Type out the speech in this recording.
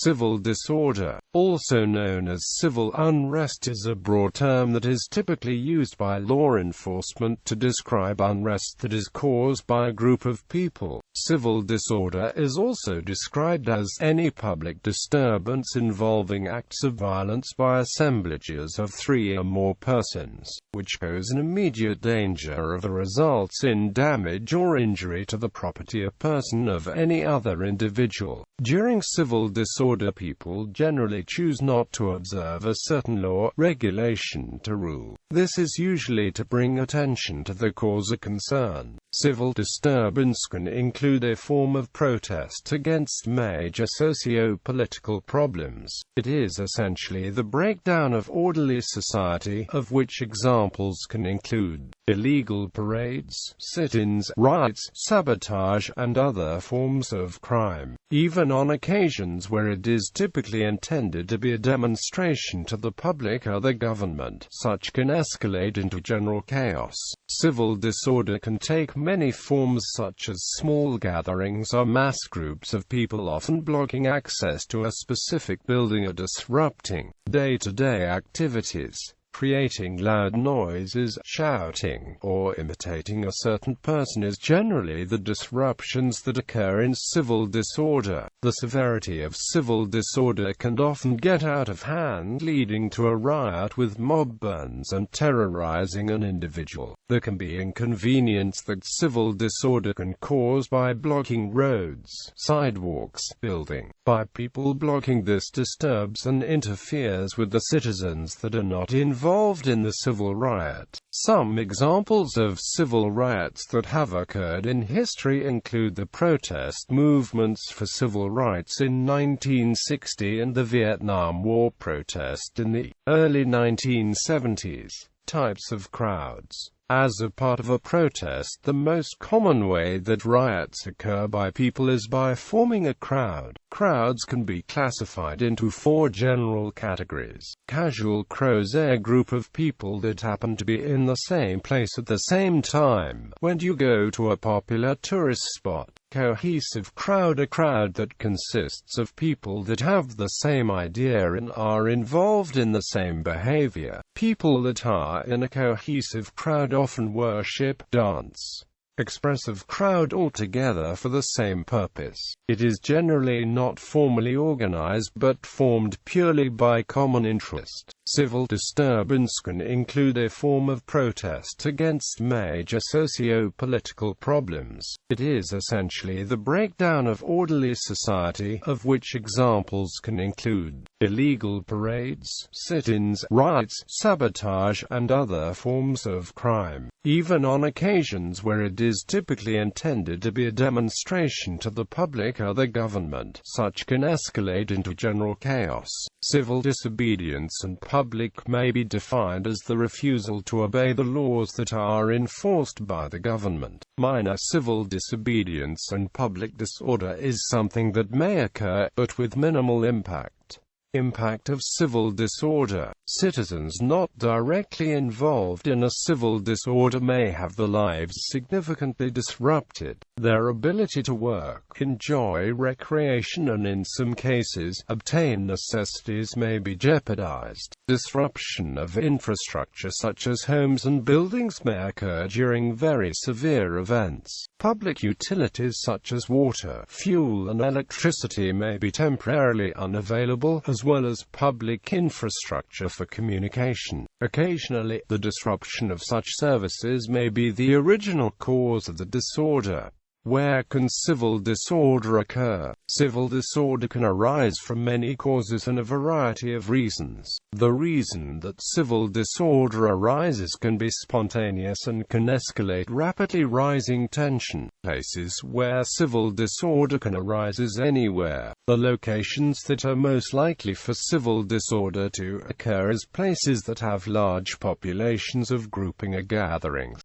Civil disorder, also known as civil unrest, is a broad term that is typically used by law enforcement to describe unrest that is caused by a group of people. Civil disorder is also described as any public disturbance involving acts of violence by assemblages of 3 or more persons, which pose an immediate danger of or results in damage or injury to the property or person of any other individual. During civil disorder, people generally choose not to observe a certain law, regulation to rule. This is usually to bring attention to the cause of concern. Civil disturbance can include a form of protest against major socio-political problems. It is essentially the breakdown of orderly society, of which examples can include illegal parades, sit-ins, riots, sabotage, and other forms of crime. Even on occasions where it is typically intended to be a demonstration to the public or the government, such can escalate into general chaos. Civil disorder can take many forms, such as small gatherings or mass groups of people often blocking access to a specific building or disrupting day-to-day activities, creating loud noises, shouting, or imitating a certain person is generally the disruptions that occur in civil disorder. The severity of civil disorder can often get out of hand, leading to a riot with mob burns and terrorizing an individual. There can be inconvenience that civil disorder can cause by blocking roads, sidewalks, buildings. By people blocking this disturbs and interferes with the citizens that are not involved in the civil riot. Some examples of civil riots that have occurred in history include the protest movements for civil rights in 1960 and the Vietnam War protest in the early 1970s. Types of crowds. As a part of a protest, the most common way that riots occur by people is by forming a crowd. Crowds can be classified into 4 general categories. Casual crowds are a group of people that happen to be in the same place at the same time when you go to a popular tourist spot. Cohesive crowd, a crowd that consists of people that have the same idea and are involved in the same behavior. People that are in a cohesive crowd often worship, dance, expressive crowd all together for the same purpose. It is generally not formally organized but formed purely by common interest. Civil disturbance can include a form of protest against major socio-political problems. It is essentially the breakdown of orderly society, of which examples can include illegal parades, sit-ins, riots, sabotage, and other forms of crime. Even on occasions where it is typically intended to be a demonstration to the public or the government, such can escalate into general chaos. Civil disobedience and public may be defined as the refusal to obey the laws that are enforced by the government. Minor civil disobedience and public disorder is something that may occur, but with minimal impact. Impact of civil disorder. Citizens not directly involved in a civil disorder may have their lives significantly disrupted. Their ability to work, enjoy recreation and in some cases, obtain necessities may be jeopardized. Disruption of infrastructure such as homes and buildings may occur during very severe events. Public utilities such as water, fuel and electricity may be temporarily unavailable, as well as public infrastructure for communication. Occasionally, the disruption of such services may be the original cause of the disorder. Where can civil disorder occur? Civil disorder can arise from many causes and a variety of reasons. The reason that civil disorder arises can be spontaneous and can escalate rapidly rising tension. Places where civil disorder can arise is anywhere. The locations that are most likely for civil disorder to occur is places that have large populations of grouping or gatherings.